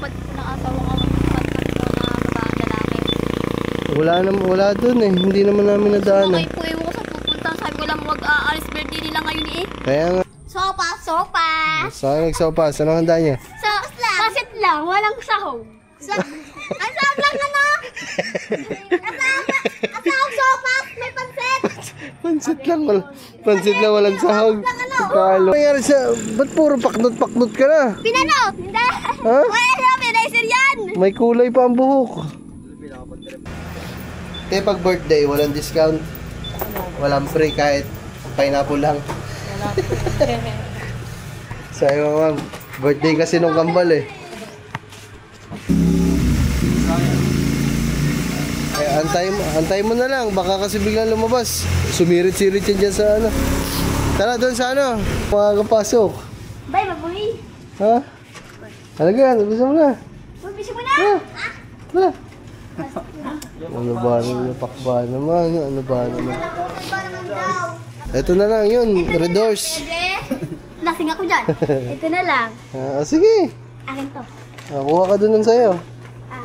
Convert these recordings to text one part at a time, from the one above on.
kapatid ko ng asawa ko yung kapatid ko na babae lalaki. Wala dun eh. Hindi naman namin nadaanan. Okay po, ewan ko sa pupunta. Sabi ko lang wag aalis birthday nila ngayon eh. Kaya nga. Sopa! Saan nagsopas? Anong handa niya? Pasit lang, walang sahog. Kasama lang ano? Kasama sopas, may pansit. Pansit lang, walang sahog. Kalo. Nangyari sa, ba't puro paknot ka na? Pinanot! Hindi! Ha? Wala, pinayser yan! May kulay pa ang buhok. Pag birthday, walang discount. Walang free kahit pineapple lang. Sabi mo ma'am, birthday kasi nung kambal eh. Antay mo na lang, baka kasi biglang lumabas. Sumirit-sirit yan dyan sa ano. Tara doon sa ano, makakapasok. Bay, mabuhi. Ha? Talaga, bisa mo na. Bisa mo na! Wala. Ano ba naman, pakba naman, ano ba naman. Ito na lang yun, Red Doors. Lasing ako dyan. Ito na lang. Sige. Akin to. Kuha ka doon ng sayo.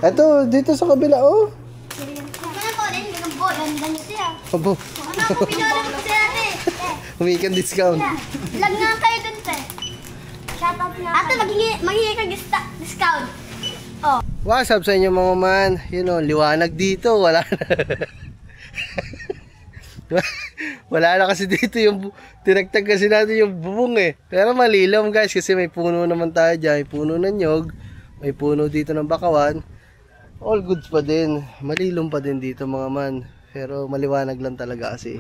Ito, dito sa kabila, oh. Ano po, dahil hindi ng boy. Ganda niyo siya. Abo. Ano ako, pinala mo siya ate. Humingi kang discount. Lag nga kayo dun, te. Shout out nga. Ate, maghingi kang discount. Oh. What's up sa inyo mga man? Yun o, liwanag dito. Wala na. Wala na kasi dito yung tinagtag kasi natin yung bubong eh. Pero malilom guys kasi may puno naman tayo dyan. May puno ng nyog. May puno dito ng bakawan. All goods pa din. Malilom pa din dito mga man. Pero maliwanag lang talaga kasi.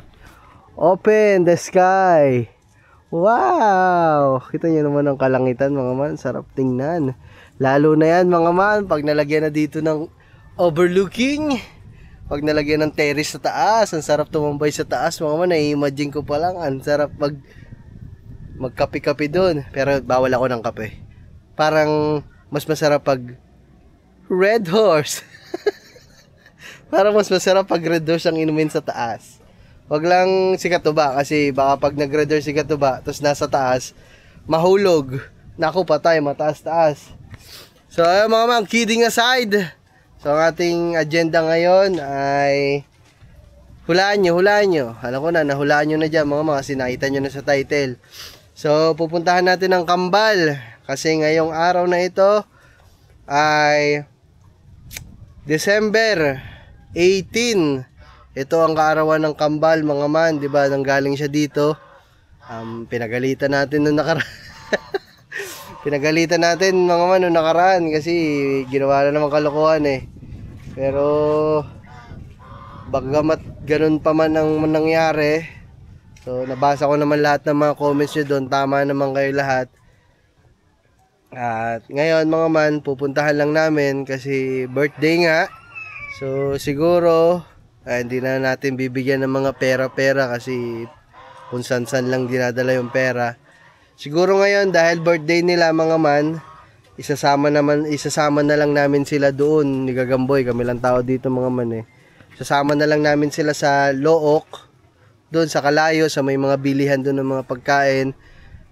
Open the sky. Wow! Kita nyo naman ang kalangitan mga man. Sarap tingnan. Lalo na yan mga man, pag nalagyan na dito ng overlooking, pag nalagyan ng terrace sa taas, ang sarap tumambay sa taas mga man, nai-imagine ko pa lang, ang sarap magkape-kape doon. Pero bawal ako ng kape. Parang mas masarap pag Red Horse. Parang mas masarap pag Red Horse ang inumin sa taas. Wag lang si Katuba kasi baka pag nag-Red Horse si Katuba, tapos nasa taas, mahulog. Naku, patay, mataas-taas. So mga man, kidding aside, so ang ating agenda ngayon ay hulaan nyo. Alam ko na, nahulaan nyo na dyan mga kasi nakita nyo na sa title. So pupuntahan natin ang Kambal kasi ngayong araw na ito ay December 18. Ito ang kaarawan ng Kambal mga man, diba? Nanggaling siya dito. Pinagalitan natin nung Pinagalitan natin mga man nung nakaraan kasi ginawa na naman kalokohan eh. Pero bagamat ganun pa man ang nangyari, so nabasa ko naman lahat ng mga comments nyo doon. Tama naman kayo lahat. At ngayon mga man, pupuntahan lang namin kasi birthday nga. So siguro hindi na natin bibigyan ng mga pera-pera kasi kung san-san lang dinadala yung pera. Siguro ngayon dahil birthday nila mga man, isasama na lang namin sila doon ni Gagamboy. Kami lang tao dito mga man eh. Sasama na lang namin sila sa Look, doon sa Kalayo, sa may mga bilihan doon ng mga pagkain.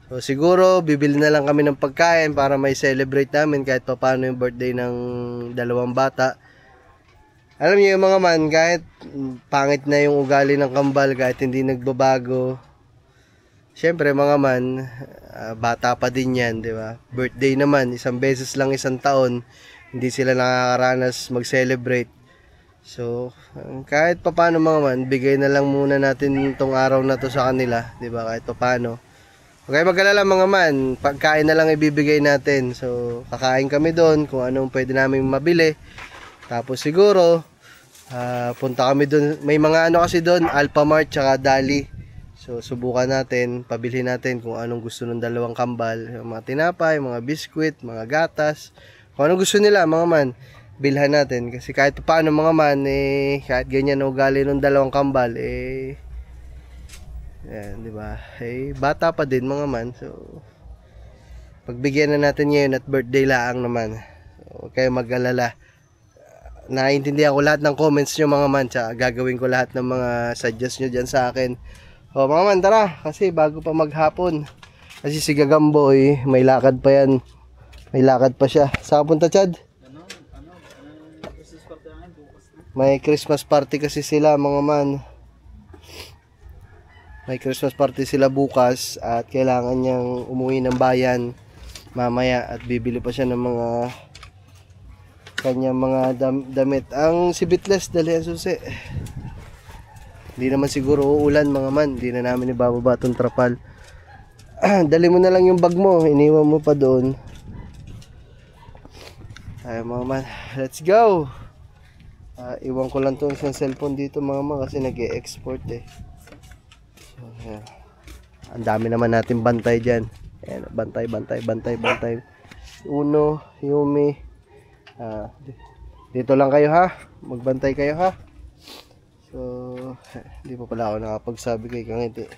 So siguro bibili na lang kami ng pagkain para may celebrate namin kahit paano yung birthday ng dalawang bata. Alam niyo mga man, kahit pangit na yung ugali ng Kambal, kahit hindi nagbabago, siyempre mga man, bata pa din yan, di ba? Birthday naman, isang beses lang isang taon, hindi sila nakakaranas mag-celebrate. So, kahit papaano mga man, bigay na lang muna natin itong araw na to sa kanila, di ba? Kahit papaano. Okay, mag-alala mga man, pagkain na lang ibibigay natin. So, kakain kami doon kung anong pwede namin mabili. Tapos siguro, punta kami doon. May mga ano kasi doon, Alphamart tsaka Dali. So subukan natin, pabili natin kung anong gusto ng dalawang Kambal, yung mga tinapay, mga biskwit, mga gatas, kung anong gusto nila mga man, bilhan natin kasi kahit paano mga man kahit ganyan na ugali ng dalawang Kambal yan, di ba? Bata pa din mga man. So pagbigyan na natin ngayon at birthday laang naman. So, huwag kayong mag-alala. Naiintindihan ko lahat ng comments nyo mga man, tsaka gagawin ko lahat ng mga suggest nyo dyan sa akin. O mga man, tara, kasi bago pa maghapon. Kasi si Gagamboy, may lakad pa yan. May lakad pa siya. Saan punta, Chad? May Christmas party kasi sila, mga man. May Christmas party sila bukas at kailangan niyang umuwi ng bayan mamaya at bibili pa siya ng mga kanyang mga damit. Ang si Bitless dali ang susi. Hindi naman siguro uulan, mga man. Hindi na namin ibababa itong trapal. Dali mo na lang yung bag mo, iniwan mo pa doon. Ay mga man, let's go. Iwan ko lang itong isang cellphone dito, mga man, kasi nag-e-export eh. So, yeah. Ang dami naman natin bantay dyan. Ayan, bantay. Uno, Yumi. Dito lang kayo ha. Magbantay kayo ha. So, hindi pa pala ako nakapagsabi kay Kangiti.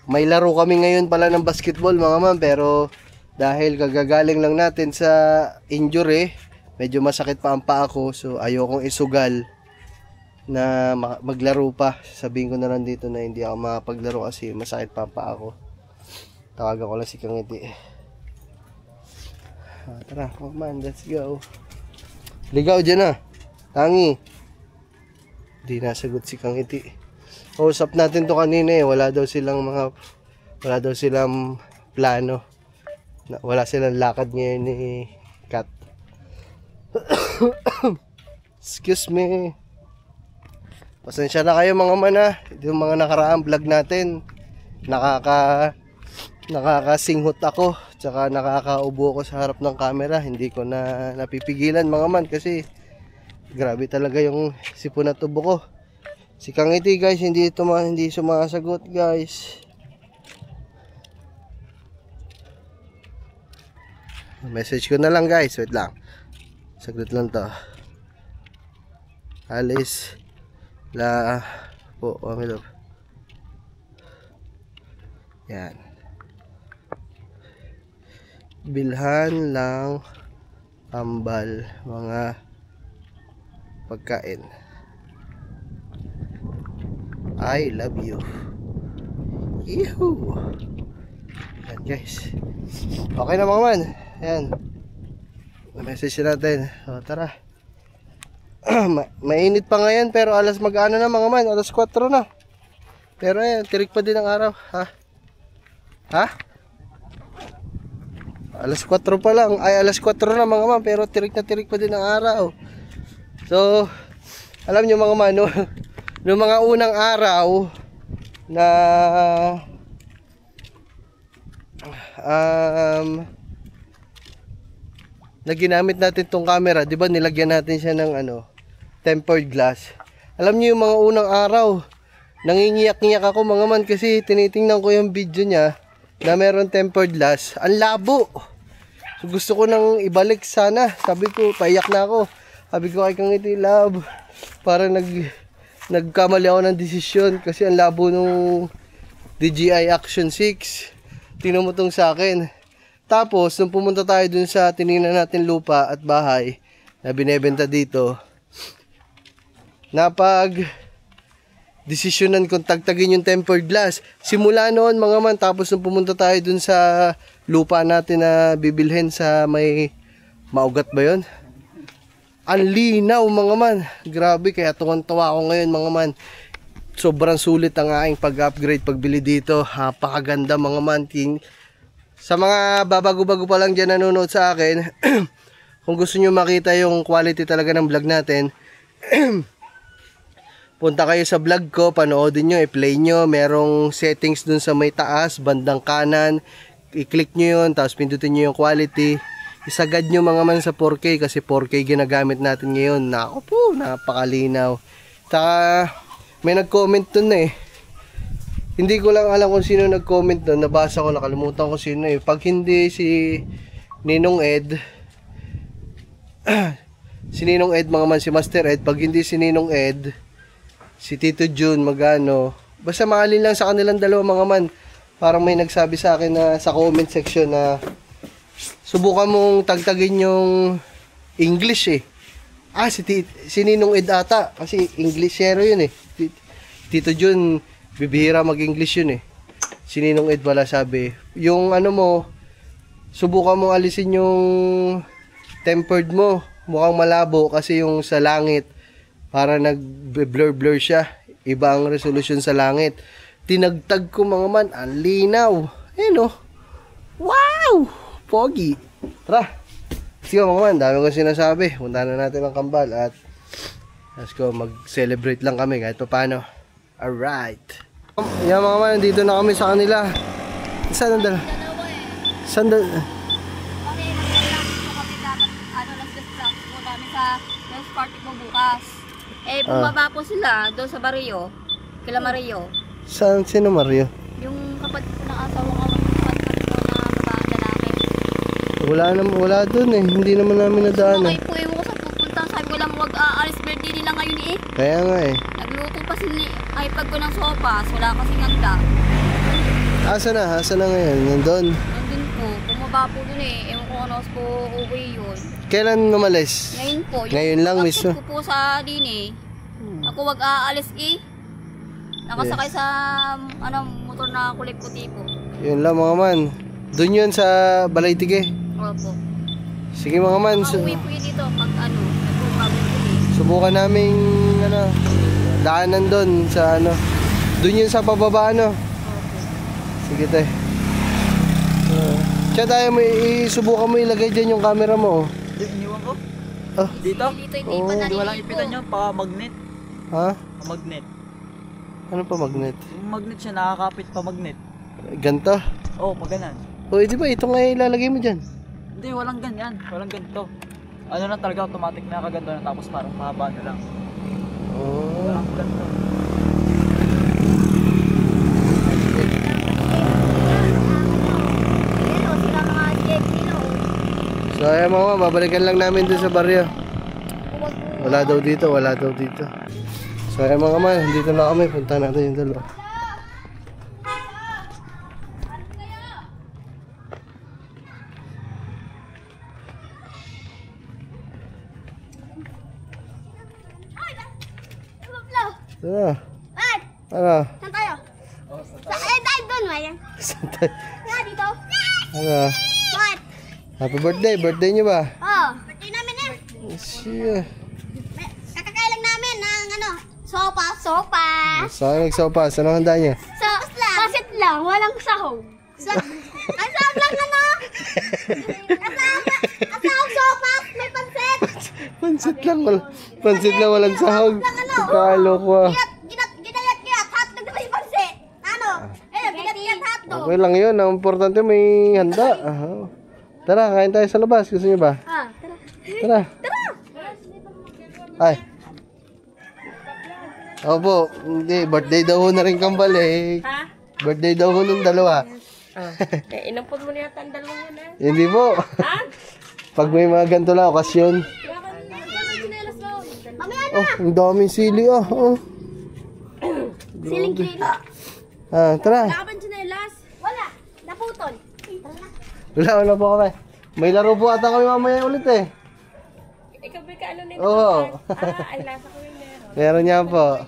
May laro kami ngayon pala ng basketball, mga man, pero dahil kagagaling lang natin sa injury, medyo masakit pa ang paa ko, so ayokong isugal na maglaro pa. Sabihin ko na lang dito na hindi ako makapaglaro kasi masakit pa ang paa ko. Tawagan ko lang si Kangiti. Tara, oh man, let's go. Ligaw dyan na, tangi. Hindi nasagot si Kangiti. Usap natin to kanina eh, wala daw silang plano. Wala silang lakad ngayon ni Kat. Excuse me. Pasensya na kayo, mga mana. Yung mga nakaraang vlog natin, nakakasinghot ako, tsaka nakakaubo ako sa harap ng camera. Hindi ko na napipigilan, mga man, kasi grabe talaga yung sipon na tubo ko. Si Kangiti, guys, hindi sumasagot, guys. Message ko na lang, guys. Wait lang. Saglit lang to. Alice la po, love. Yan. Bilhan lang tambal mga pagkain. I love you. Yuhu. Yan, guys. Okay na, mga man. Ayan. Message natin. O, tara. Mainit pa ngayon, pero mag-ano na, mga man. Alas 4 na. Pero ayan, tirik pa din ang araw. Ha? Alas 4 pa lang. Ay, alas 4 na, mga man. Pero tirik pa din ang araw. So, alam nyo, mga man, no? Noong mga unang araw na na ginamit natin tong camera, di ba nilagyan natin siya ng tempered glass. Alam niyo yung mga unang araw, nangingiyak-ngiyak ako, mga man, kasi tinitingnan ko yung video niya na meron tempered glass. Ang labo. So, gusto ko nang ibalik sana. Sabi ko, paiyak na ako. Sabi ko kay Kangiti, love, para nagkamali ako ng desisyon kasi ang labo nung DJI Action 6. Tinumutong sa akin. Tapos, nung pumunta tayo dun sa tinignan natin lupa at bahay na binebenta dito, desisyonan kong tagtagin yung tempered glass. Simula noon, mga man, tapos nung pumunta tayo dun sa lupa natin na bibilhin sa may Maugat ba yun? Ang linaw, mga man. Grabe, kaya tuwan-tuwa ako ngayon, mga man. Sobrang sulit ang aking pag-upgrade, pagbili dito. Napakaganda, mga man. Sa mga babago-bago pa lang dyan nanonood sa akin, kung gusto nyo makita yung quality talaga ng vlog natin, punta kayo sa vlog ko, panoodin nyo, i-play nyo. Merong settings dun sa may taas, bandang kanan. I-click nyo yun, tapos pindutin nyo yung quality. Isagad nyo, mga man, sa 4K kasi 4K ginagamit natin ngayon. Naku po, napakalinaw. Saka may nag-comment dun eh. Hindi ko lang alam kung sino nag-comment dun. Nabasa ko, nakalimutan ko sino eh. Pag hindi si Ninong Ed, si Ninong Ed, mga man, si Master Ed. Pag hindi si Ninong Ed, si Tito Jun, magano. Basta maalin lang sa kanilang dalawa, mga man. Parang may nagsabi sa akin na sa comment section na subukan mong tagtagin yung English eh. Si Ninong Ed ata. Kasi Englishero yun eh. Tito Jun, bibihira mag-English yun eh. Si Ninong Ed pala sabi, yung ano mo, subukan mong alisin yung tempered mo. Mukhang malabo kasi yung sa langit para nag-blur siya. Iba ang resolution sa langit. Tinagtag ko mga man, ang linaw. Ayun oh. Wow! Pogi. Tara. Sige mga man, dami ko sinasabi. Punta na natin ang Kambal at let's go, mag-celebrate lang kami kahit pa paano. Alright. Yan mga man, dito na kami sa kanila. Saan ang dala? Saan dala? Kasi kami dapat, last class po kami sa next party ko bukas. Bumaba po sila doon sa Barrio, kila Mario. Saan? Sino Mario? Yung kapatid ko ng asawa ko, kapatid ko na babae lalaki. Wala dun eh. Hindi naman namin nadaanan. Okay po, ewan ko sa pupunta. Sabi ko lang, wag aalis birthday nila ngayon eh. Kaya nga eh. Nagluto pa sila, ay pag ko ng sopas, wala kasing handa. Asa na ngayon? Nandun? Nandun po, bumaba po dun eh. Ewan ko ano po uwi yun. Kailan umalis? Ngayon po. Ngayon lang mismo. Ko po sa din eh. Ako wag aalis eh. Nakasakay sa motor na kulay puti po. Yun lang mga man. Doon yun sa Balaytige. Opo. Sige mga man. Uwi po yun dito pag nagpumabot po eh. Subukan naming daanan doon sa doon yun sa pababa Opo. Sige te. Siya tayo mo isubukan mo ilagay dyan yung camera mo. Iniwan ko? Ah. Dito? Dito hindi pa Hindi walang naliligo. ipitan nyo, pa magnet. Ha? Magnet. Ano pa magnet? Yung magnet siya nakakapit pa magnet. Ganto? Oo, pag ganun. O di ba ito nga ilalagay mo dyan? Hindi, walang ganyan. Walang ganito. Ano lang talaga, automatic na kaganto na tapos parang mahaba na lang. Oh. Walang ganito. So ayan mga babalikan lang namin dun sa baryo. Wala daw dito. So ayan mga man, dito na kami. Punta natin yung dalawa. Ano? Ano? Saan tayo? Tayo doon, Mayan. Saan tayo? Nga dito. Ano? What? Happy birthday! Birthday niyo ba? Oh, birthday namin eh. Siya. Kakakailang namin ng sopas. Saan nagsopas? Anong handa niya? Sauce lang. Pasit lang, walang sahog. Ang sahog lang Asahog sopas, may pansit. Pansit lang walang sahog. Kalo ko ah. Ginayat, hotdog na may pansit. Ginayat hotdog. Okay lang yun. Ang importante may handa. Tara, kain tayo sa labas. Gusto niyo ba? Tara. Tara. Ay. Opo, hindi. Birthday daw ho na rin Kambal eh. Ha? Birthday daw ho ng dalawa. Inampun mo na yata ang dalawang yun eh. Hindi po. Ha? Pag may mga ganito lang, okasyon. Mamaya na. Oh, ang daming sili ah. Oh. Siling kilo. Tara. Wala ka bang tsinelas? Wala. Naputol. Wala po kami. May laro po ata kami mamaya ulit eh. Ikaw ba ka ano nito? Oo. Ay, nasa ko yung meron. Meron niya po.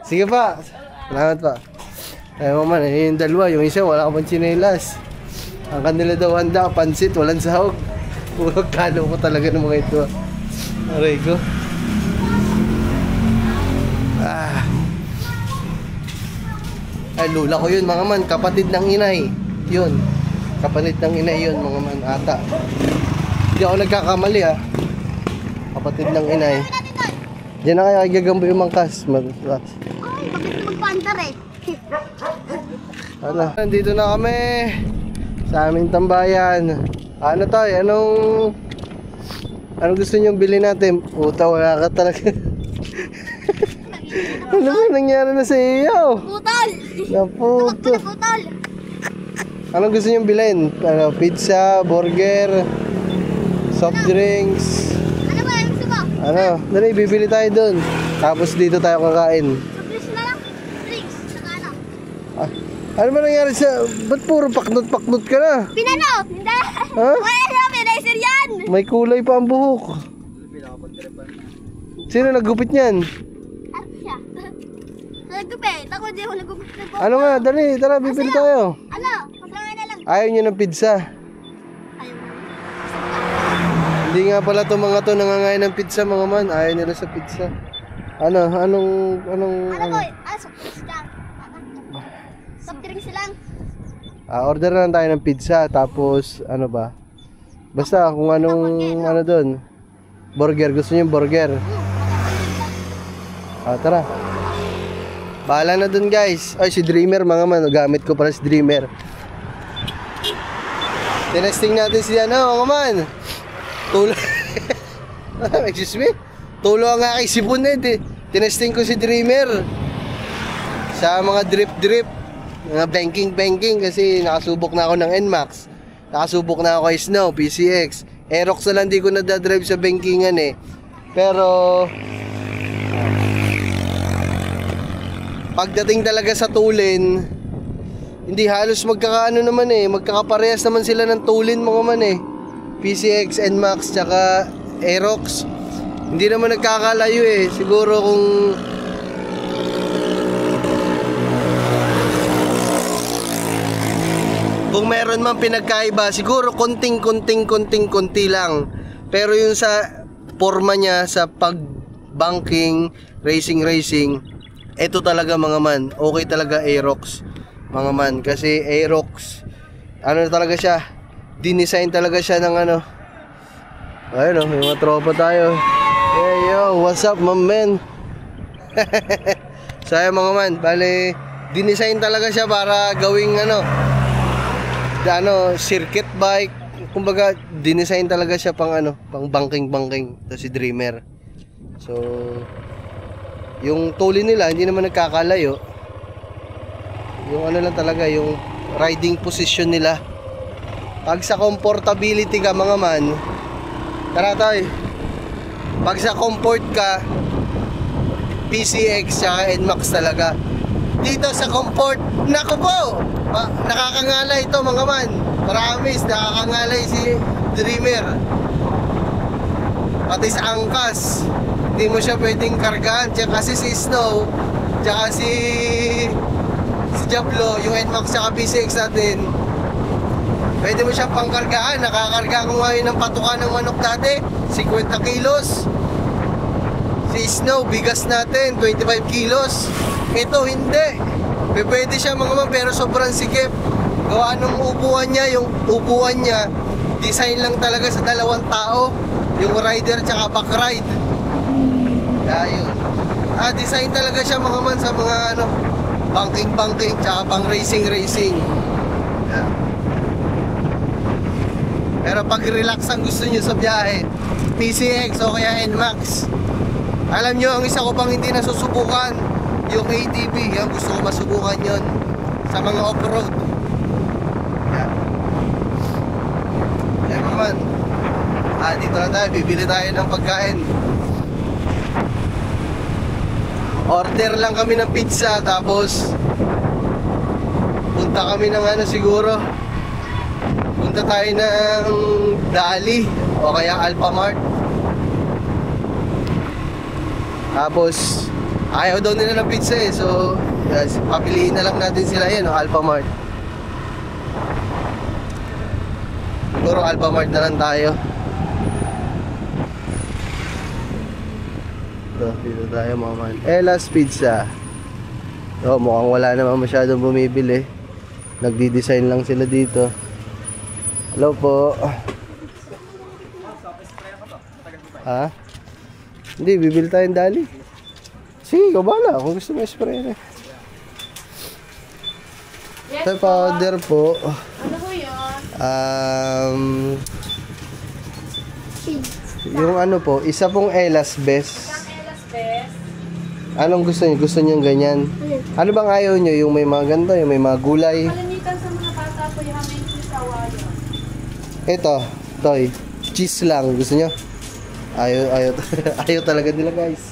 Sige pa. Salamat pa. Ay mama, yung dalawa, yung isa wala ka pang tsinelas. Ang kanila daw handa, pansit, walang sahog. Puro kalo ko talaga ng mga ito. Aray ko. Ay, lula ko yun mga man, kapatid ng inay. Yun. Kapatid ng inay yun mga man, ata. Hindi ako nagkakamali ha. Kapatid ng inay. Diyan na kaya gagambo yung mangkas. Ay, bakit magpandar eh? Ano? Nandito na kami sa aming tambayan. Ano tayo? Anong gusto nyo bilhin natin? Puta, wala ka talaga. Ano ba nangyari na sa iyo? Putol! Naputo. Putol! Anong gusto nyo bilhin? Pizza, burger, soft drinks. Ano ba yung gusto mo? Dali, bibili tayo dun. Tapos dito tayo kakain. Surprise na lang. Drinks. Saka ano? Ano ba nangyari sa... Ba't puro paknot-paknot ka na? Pinanot! Hindi! Ha? Wala! Pinaisir yan! May kulay pa ang buhok. Sino naggupit niyan? Ano siya? Nagupit. Ako di ako nagupit. Ano nga, dali, tara, bibili tayo. Ano? Pasangan na lang. Ayaw nyo ng pizza. Ayaw mo. Hindi nga pala itong mga to nangangain ng pizza mga man. Ayaw nila sa pizza. Ano? Anong... Soft drinks lang. Soft drinks lang. Order na lang tayo ng pizza. Tapos, ano ba? Basta kung anong, ano doon. Burger. Gusto niyo yung burger? Tara. Bahala na dun guys. Ay, si Dreamer mga man. Gamit ko pala si Dreamer. Tinesting natin si ano mga man. Tulo. Excuse me? Tulo ang aking sipon eh. Tinesting ko si Dreamer. Sa mga drip. Mga banking kasi nakasubok na ako ng NMAX. Nakasubok na ako kay Snow, PCX. Aerox na lang di ko nadadrive sa bankingan eh. Pero pagdating talaga sa tulin, hindi halos magkakaano naman eh. Magkakaparehas naman sila ng tulin mga man eh. PCX, NMAX, tsaka Aerox. Hindi naman nagkakalayo eh. Siguro kung meron man pinagkaiba, siguro konting lang. Pero yung sa forma niya sa pag-banking, racing, ito talaga mga man. Okay talaga Aerox, mga man. Kasi Aerox, ano talaga siya, dinesign talaga siya ng ano. Ayun o, may mga tropa tayo. Hey yo, what's up my man? So ayun mga man, bale, dinesign talaga siya para gawing circuit bike. Kumbaga, dinesign talaga siya pang pang banking. Ito si Dreamer. So, yung tulin nila hindi naman nagkakalayo. Yung lang talaga, yung riding position nila. Pag sa comfortability ka mga man, tara tayo. Pag sa comfort ka, PCX tsaka NMAX talaga. Dito sa comfort, naku po, nakakangalay ito mga man. Promise, nakakangalay si Dreamer. Pati sa angkas, hindi mo siya pwedeng kargaan. Kasi si Snow, tsaka si Diablo, yung NMAX tsaka PCX natin, pwede mo siyang pangkargaan. Nakakarga ko ngayon ng patuka ng manok dati, 50 kilos. Si Snow, bigas natin, 25 kilos. Ito hindi. Pwede siya mga man, pero sobrang sikip. Gawa ng upuan niya, yung upuan niya, design lang talaga sa dalawang tao. Yung rider tsaka back ride. Kaya yun. Design talaga siya mga man sa mga banking tsaka pang racing. Yeah. Pero pag relax ang gusto nyo sa biyahe, PCX o kaya NMAX. Alam nyo, ang isa ko pang hindi nasusubukan, yung ATV. Yan, gusto ko masubukan yon sa mga off-road. Yan. Yan naman. Dito na tayo, bibili tayo ng pagkain. Order lang kami ng pizza, tapos punta kami ng siguro. Punta tayo ng Dali o kaya Alphamart. Tapos ayaw daw nila ng pizza eh. So papiliin na lang natin sila yan, Alphamart. Siguro Alphamart na lang tayo. Dito tayo mga man. Ella's Pizza. So mukhang wala naman masyadong bumibili. Nagdi-design lang sila dito. Hello po. Ha? Hindi, bibili tayong Dali. Sige, kabala. Kung gusto mo spray na. Yes, Ito powder po. Ano po yun? Yung po, isa pong Ella's Best. Isang Ella's Best. Anong gusto niyo? Gusto niyo ganyan? Ano bang ayaw niyo? Yung may mga ganito, yung may mga gulay? Kalinitan sa mga bata po yung aming sisawayo. Ito, toy. Cheese lang. Gusto niyo? Ayaw talaga nila guys.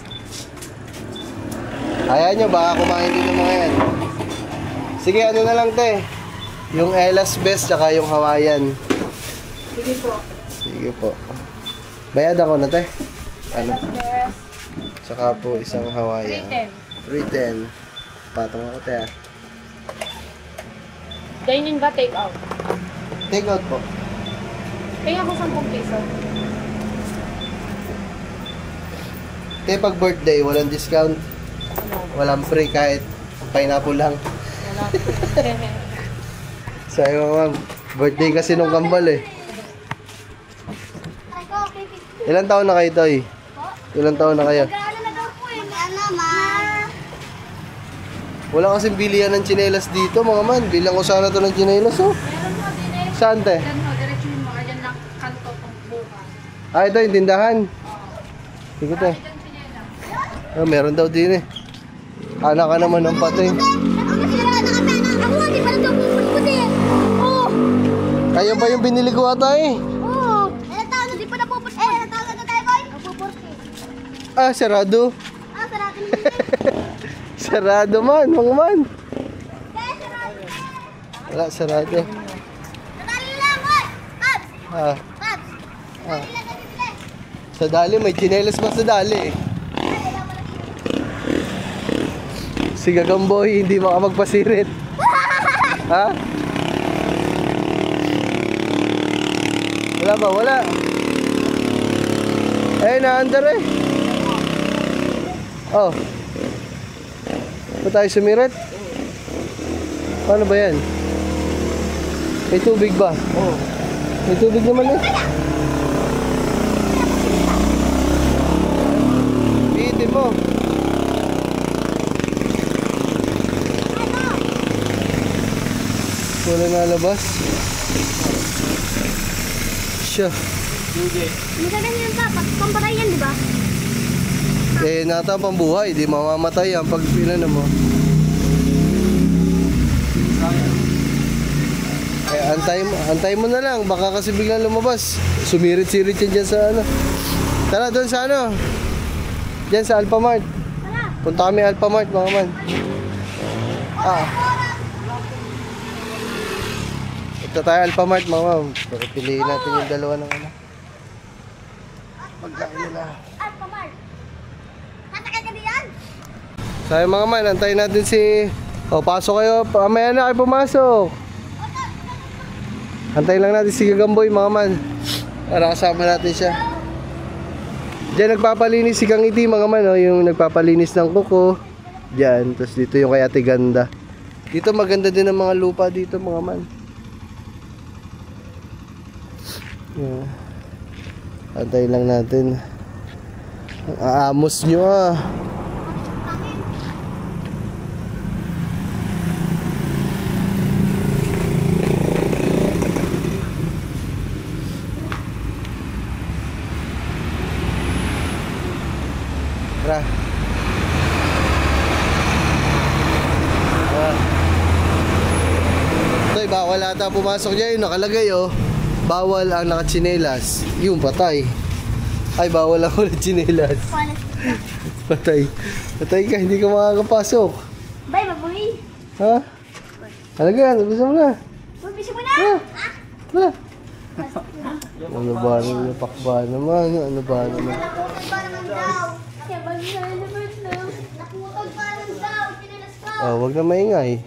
Ayaw nyo, baka kumain din ng mga yan. Sige, ano na lang te. Yung Ella's Best tsaka yung Hawaiian. Sige po. Sige po. Bayad ako na te. Ano? Ella's Best. Tsaka po isang Hawaiian. 310. 310. Patong ako te. Dine-in ba take out? Take out po. Tingnan ko 10 piso. Kaya pag birthday, walang discount. Walang free kahit pineapple lang. Wala. Sabi mo, ma'am, birthday kasi nung kambal eh. Ilan taon na kayo, Toy? Ilan taon na kayo? Wala kasing bilihan ng tsinelas dito, mga man. Bilang ko sana to ng tsinelas, oh. Meron mo din eh. Saan, te? Yan mo, diretsuhin mo. Ayan lang kanto pang bukas. Ah, ito yung tindahan. Sige, te. Ah, meron daw din eh. Anak ka naman ng patay. Kaya pa yung binili ko ata eh. Ah, sarado. Sarado man, mga man. Wala, sarado. Ah. Ah. Sa dali, may tsinelas pa sa dali. Si Gagamboy, hindi makamagpasirit. Ha? Wala ba? Wala. Eh, naandar eh. Oh. Ba tayo sumirit? Paano ba yan? May tubig ba? Oo. May tubig naman eh. Biitin mo. Wala nalabas. Siya. Magaganyan pa, pampatay yan, di ba? Eh, nata pambuhay, di mamamatay yan pag pinano mo. Eh, antay mo na lang, baka kasi biglang lumabas. Sumirit-sirit yan dyan sa ano. Tara, doon sa ano. Dyan sa Alphamart. Punta kami Alphamart, mga man. Ah. Ito tayo Alphamart, mga man. Pero piliin natin yung dalawa ng ano. Pagkain nila. Sabi mga man, antayin natin si... O, pasok kayo. Mamaya na kayo pumasok. Antayin lang natin si Gagamboy, mga man. Para kasama natin siya. Diyan nagpapalinis si Kang Iti, mga man. O, yung nagpapalinis ng kuko. Diyan. Tapos dito yung kay Ate Ganda. Dito maganda din ang mga lupa dito, mga man. Yeah. Antayin lang natin. Ang aamos nyo ah. Tara. Toy, bawal ata pumasok dyan. Nakalagay oh. Bawal ang nakatsinelas. Yung patay. Ay, bawal ako ng tsinelas. Patay. Patay ka, hindi ka makakapasok. Bye, baboy. Ha? Halaga, bisa mo na. Bisa mo na. Ha? Wala. Ano ba naman? Pakba naman. Ano ba naman? Oh, wag na maingay.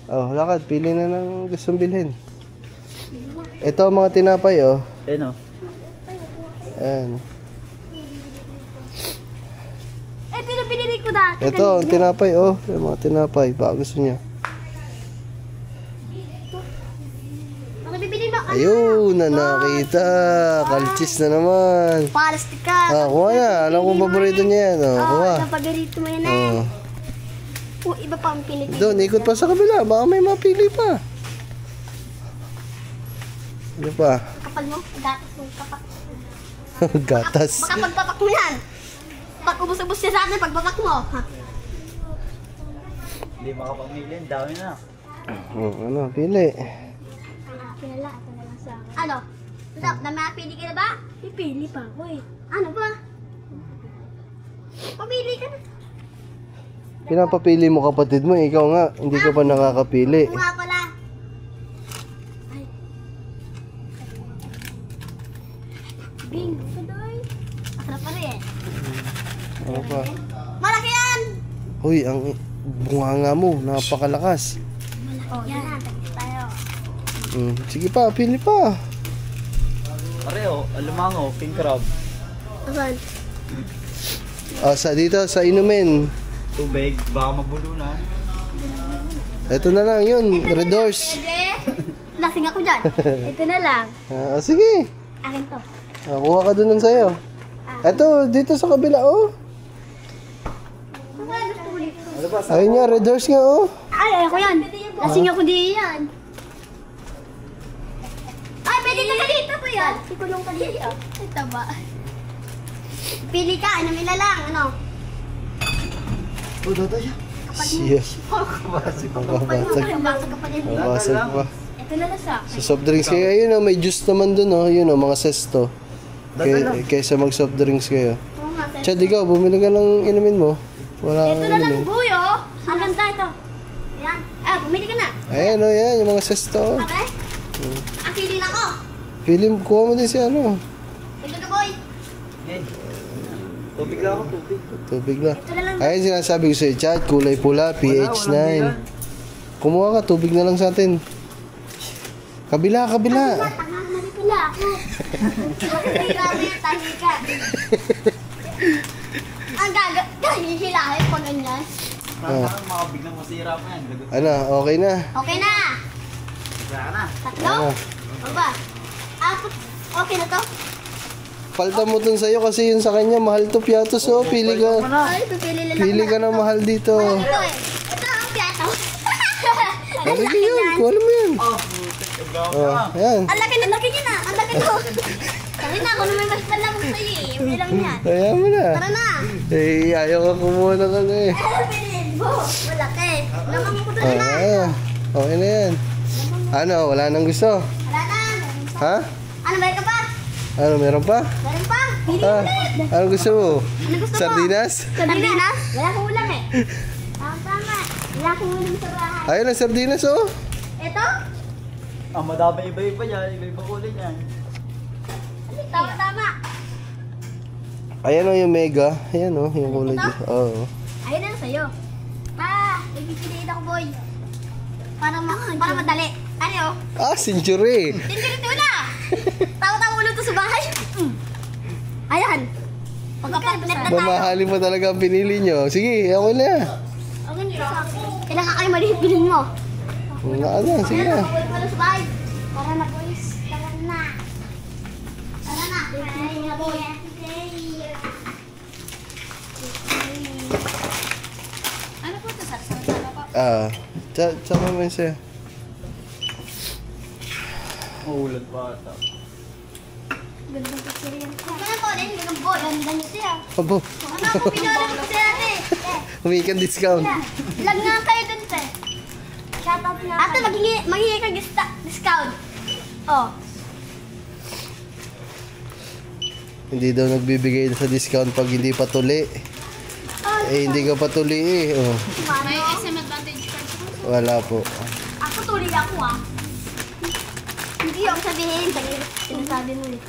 Oh, lakad. Pili na ng gustong bilhin. Ito ang mga tinapay, oh. Ayan o. Ayan. Ito yung pinili ko dati. Ito, ang tinapay, oh. Yung mga tinapay. Baka gusto niya. Mga bibili mo. Ayun, na nakita. Kalchis na naman. Plastic ka. Ah, kuha na. Alam kong paborito niya yan, oh. Kuha. Ang paborito mo yan Oh. Iba pa ang pinili. Doon, ikot pa sa kabila. Baka may mapili pa. Ano pa? Kapal mo, gatas mo, kapak. Gatas. Baka pagpapak mo yan. Pag ubus-ubus siya sa atin, pagpapak mo. Ha? Hindi makapamili. Ang dami na. Ano, pili. Kilala, ito na lang sa akin. Ano? Stop, namapili ka na ba? Pipili pa ako eh. Ano ba? Pamili ka na. Pinapapili mo kapatid mo. Ikaw nga, hindi ka pa nakakapili. Kung nga pala. Ay. Bing, kadoy. Masarap pa rin. Ano pa? Malaki yan! Uy, ang bunganga mo, napakalakas. Malaki yan. Sige pa, pili pa. Pareho, alimango, king crab. Asan? Dito, sa inumin. Tubig, baka mabulunan. Ito na lang yun, Red Horse. Lasing ako dyan. Ito na lang. Sige. Akin to. Kuha ka dun ng sayo. Ito, dito sa kabila, oh. Ayun nga, Red Horse nga, oh. Ay, ako yan. Lasing ako di yan. Ay, pwede ka dito po yan. Ikulong ka dito. Ito ba? Pili ka, inumin na lang, ano? Siya. Mabasag. Mabasag pa. Ito na lang sa. Sa soft drinks kayo, ayun, oh, may juice naman dun, oh. Yun, oh, mga sesto. Kaysa mag soft drinks kayo. Oo nga, sir. Chad, ikaw, bumili ka ng inumin mo. Wala Ito kang na lang, inumin. boy, oh. Ang ganda ito. Yan. Bumili ka na. Ayan, oh, yan, yung mga sesto. Okay? Ang pili na ko. Film, kuha mo din si ano. Ito na, boy. Tubig lang ako, tubig. Tubig na. Ito na lang. Ayun, sinasabi ko sa'yo, Chad, kulay pula, pH 9. Kumuha ka, tubig na lang sa atin. Kabila. Mali pala ako. Tahi ka. Ang hihilahin pag ganyan. Parang mga biglang masira pa yan. Lagot Ano, okay na. Okay na. ka na. Tatlo? O ba? Apat. Okay na to? Palta mo dun sa'yo kasi yun sa kanya, mahal to piatos, oh. Pili ka. Ay, pipili lang. Pili ka ng mahal dito. Ito eh. Ito ang piyato. Pili ka yun, kuha mo yan. Oh, putik. Ikaw Oh, na. ayan. Ang laki niya na. Ang laki ko. Sabi na, ako naman mas pala ko sa'yo eh. Hindi lang yan. Ayan mo na. Tara na. Eh, ayaw ka kumuha ng ano eh. Pilin mo. Malaki. Lamang ko doon na. Okay na yan. Ano, wala nang gusto? Wala na. Ha? Ano, meron ka pa? Ano, meron pa? Meron pa? Pili ulit. Ano gusto mo? Ano gusto mo? Sardinas? Sardinas? Wala akong ulam eh. Tama. Wala akong ulam sa bahay. Ayun ang sardinas, oh. Ito? Madami iba-iba yan. Iba-iba kulay yan. Tama. Ayan oh, yung mega. Ayan oh, yung kulay dito. Oo. Ayun na sa'yo. Ibigpiliin ako, boy. Para madali. Ano? Century. Tindirito na. Tawa-tawa ulo to sa bahay. Ayan. Pagkapalit na tayo. Mamahalin mo talaga ang pinili nyo. Sige, okay na. Okay na. Kailangan kayo maliit bilhin mo. Wala na, sige Ayan, na. mabuhay pala sa bahay. Tara na, boys. Tara na. Tara na. Ay, na, boy. Ano po ito, sir? Tsaka mo siya. Mahulad pa ata. Gandang picture yan. Ano po, din? Gandang po. Ganda niyo siya. Abo, Ano po, pinala ko siya natin. humingi kang discount. Lag nga kayo dun, sir. Shoutout nga. Ate, maghingi kang discount. Oh. Hindi daw nagbibigay sa discount pag hindi patuli. Eh, hindi ka patuli eh. Oh, May SM advantage card po. wala po. Ako tuloy ako ah. Hindi ako sabihin. Sinasabi mo eh.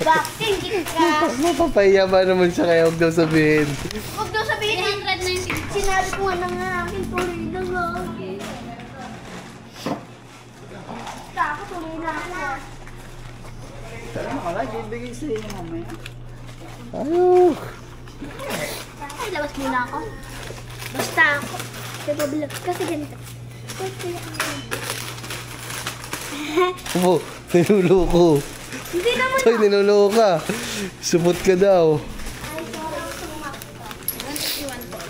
Bakit ka? Mapapahiya ba naman siya kaya huwag daw sabihin. Huwag daw sabihin. 390. Sinabi ko nga na nga akin tuloy na nga. Ako tuloy na ako. Pero wala, bibigay sa inyo mamaya. Ayok. Ay, labas muna ako. Basta ako. Kasi ganito. Abo, niluloko. Hindi naman. Ay, niluloko ka. Supot ka daw.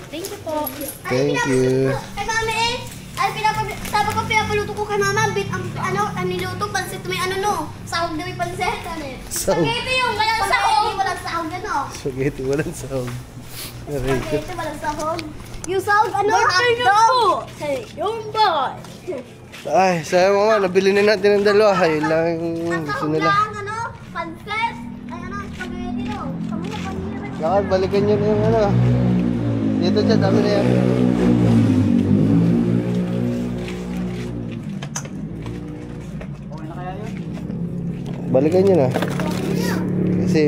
Thank you po. Thank you. Kay mami eh. Ay, sabi ko pinapaluto ko kay mama. Ang niluto, pansit may ano no. Sahog na may pansit. Ano eh. Sahog. Spaghetti yung walang sahog. Walang sahog ano. Spaghetti, walang sahog. Aray ko. Spaghetti walang sahog. Yung sahog ano? Hotdog. Yung boy. Ay, sabi mo nga, nabili na natin ng dalawa. Ay, lang yung Ang gusto sahog nila. lang ano? Pansit. Ay ano, spaghetti no. Kami na panira. Lakad, balikan nyo na yung ano. Dito dyan, dami na yan. Okay na kaya yun? Balikan nyo na. Kasi